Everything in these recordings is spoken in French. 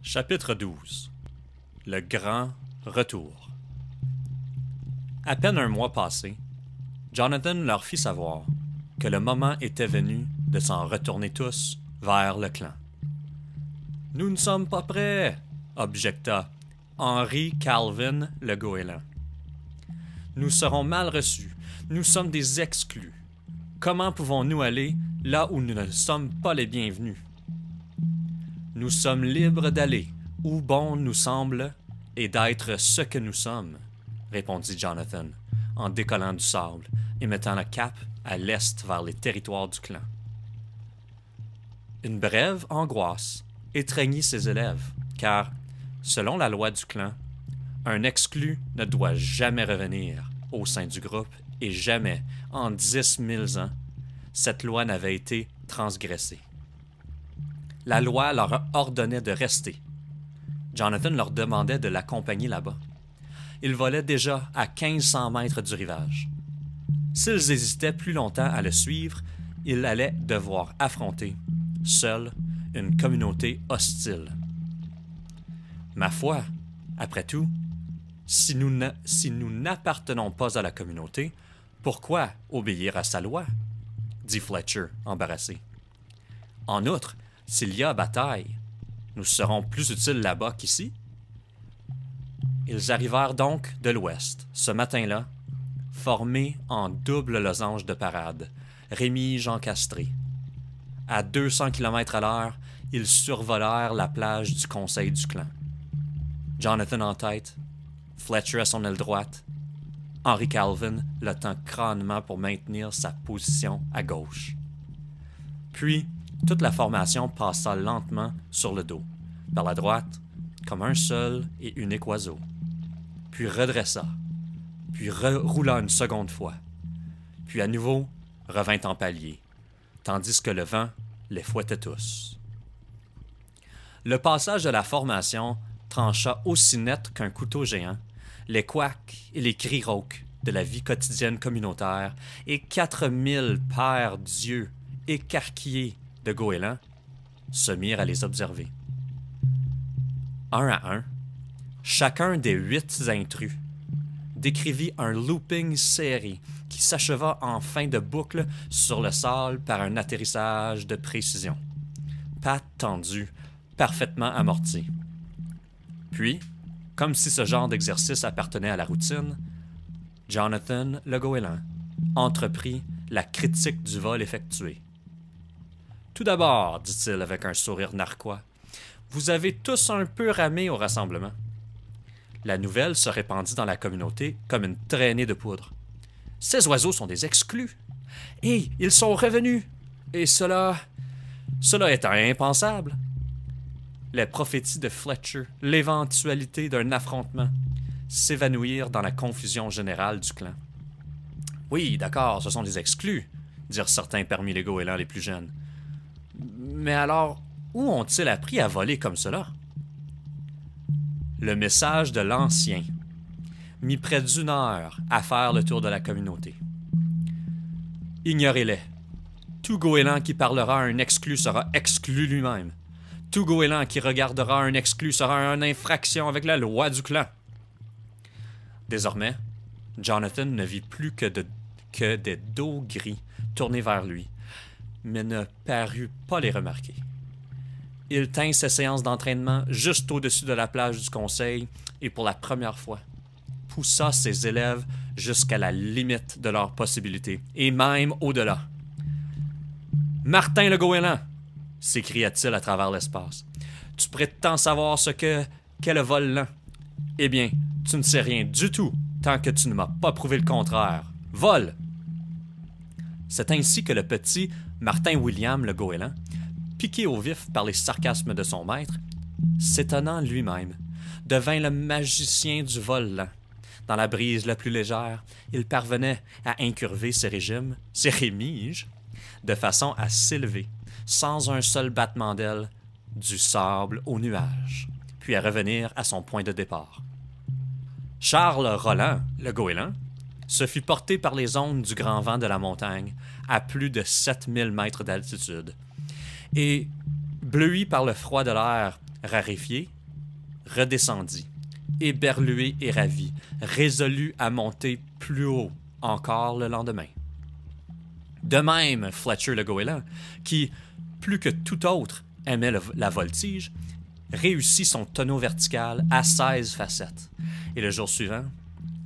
Chapitre 12. Le grand retour. À peine un mois passé, Jonathan leur fit savoir que le moment était venu de s'en retourner tous vers le clan. « Nous ne sommes pas prêts, » objecta Henry Calvin le goéland. « Nous serons mal reçus, nous sommes des exclus. Comment pouvons-nous aller là où nous ne sommes pas les bienvenus? Nous sommes libres d'aller où bon nous semble et d'être ce que nous sommes, » répondit Jonathan, en décollant du sable et mettant le cap à l'est vers les territoires du clan. Une brève angoisse étreignit ses élèves, car, selon la loi du clan, un exclu ne doit jamais revenir au sein du groupe et jamais, en 10 000 ans, cette loi n'avait été transgressée. La loi leur ordonnait de rester. Jonathan leur demandait de l'accompagner là-bas. Ils volaient déjà à 1500 mètres du rivage. S'ils hésitaient plus longtemps à le suivre, ils allaient devoir affronter, seuls, une communauté hostile. Ma foi, après tout, si nous n'appartenons pas à la communauté, pourquoi obéir à sa loi? Dit Fletcher, embarrassé. En outre, s'il y a bataille, nous serons plus utiles là-bas qu'ici. Ils arrivèrent donc de l'ouest, ce matin-là, formés en double losange de parade, rémiges encastrés. À 200 km/h, ils survolèrent la plage du conseil du clan. Jonathan en tête, Fletcher à son aile droite, Henry Calvin le tint crânement pour maintenir sa position à gauche. Puis, toute la formation passa lentement sur le dos, par la droite, comme un seul et unique oiseau, puis redressa, puis roula une seconde fois, puis à nouveau revint en palier, tandis que le vent les fouettait tous. Le passage de la formation trancha aussi net qu'un couteau géant les couacs et les cris rauques de la vie quotidienne communautaire et 4000 pères d'yeux écarquillés de goélands se mirent à les observer. Un à un, chacun des 8 intrus décrivit un looping serré qui s'acheva en fin de boucle sur le sable par un atterrissage de précision. Pattes tendues, parfaitement amorties. Puis, comme si ce genre d'exercice appartenait à la routine, Jonathan le goéland entreprit la critique du vol effectué. « Tout d'abord, dit-il avec un sourire narquois, vous avez tous un peu ramé au rassemblement. » La nouvelle se répandit dans la communauté comme une traînée de poudre. « Ces oiseaux sont des exclus. Et ils sont revenus. Et cela est impensable. » Les prophéties de Fletcher, l'éventualité d'un affrontement, s'évanouirent dans la confusion générale du clan. « Oui, d'accord, ce sont des exclus, » dirent certains parmi les goélands les plus jeunes. « Mais alors, où ont-ils appris à voler comme cela? » Le message de l'ancien mit près d'1 heure à faire le tour de la communauté. « Ignorez-les. Tout goéland qui parlera à un exclu sera exclu lui-même. Tout goéland qui regardera un exclu sera en infraction avec la loi du clan. » Désormais, Jonathan ne vit plus que des dos gris tournés vers lui, mais ne parut pas les remarquer. Il tint ses séances d'entraînement juste au-dessus de la plage du conseil et pour la première fois, poussa ses élèves jusqu'à la limite de leurs possibilités, et même au-delà. « Martin le goéland! » s'écria-t-il à travers l'espace. « Tu prétends savoir ce qu'est le vol lent? Eh bien, tu ne sais rien du tout tant que tu ne m'as pas prouvé le contraire. Vole! » C'est ainsi que le petit Martin William le goéland, piqué au vif par les sarcasmes de son maître, s'étonnant lui-même, devint le magicien du vol lent. Dans la brise la plus légère, il parvenait à incurver ses rémiges, de façon à s'élever, sans un seul battement d'aile, du sable au nuage, puis à revenir à son point de départ. Charles Rolland, le goéland, se fit porter par les ondes du grand vent de la montagne à plus de 7000 mètres d'altitude, et, bleui par le froid de l'air raréfié redescendit, éberlué et ravi, résolu à monter plus haut encore le lendemain. De même, Fletcher le goéland, qui, plus que tout autre, aimait la voltige, réussit son tonneau vertical à 16 facettes, et le jour suivant,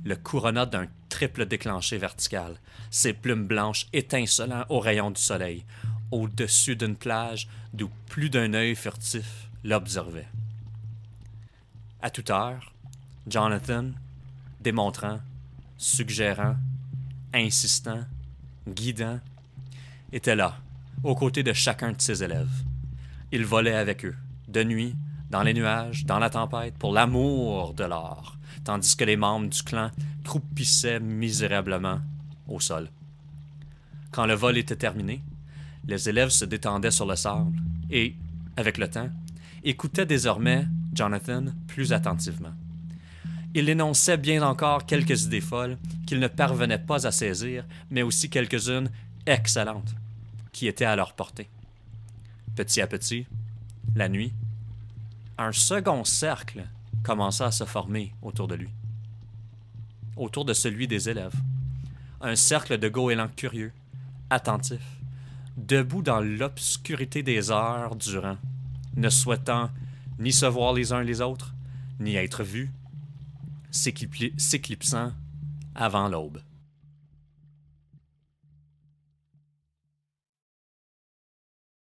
le couronna d'un triple déclenché vertical, ses plumes blanches étincelant aux rayons du soleil, au-dessus d'une plage d'où plus d'un œil furtif l'observait. À toute heure, Jonathan, démontrant, suggérant, insistant, guidant, était là, aux côtés de chacun de ses élèves. Il volait avec eux, de nuit, dans les nuages, dans la tempête, pour l'amour de l'or, tandis que les membres du clan croupissaient misérablement au sol. Quand le vol était terminé, les élèves se détendaient sur le sable et, avec le temps, écoutaient désormais Jonathan plus attentivement. Il énonçait bien encore quelques idées folles qu'ils ne parvenaient pas à saisir, mais aussi quelques-unes excellentes qui étaient à leur portée. Petit à petit, la nuit, un second cercle commença à se former autour de lui, autour de celui des élèves. Un cercle de goélands curieux, attentifs, debout dans l'obscurité des heures durant, ne souhaitant ni se voir les uns les autres, ni être vus, s'éclipsant avant l'aube.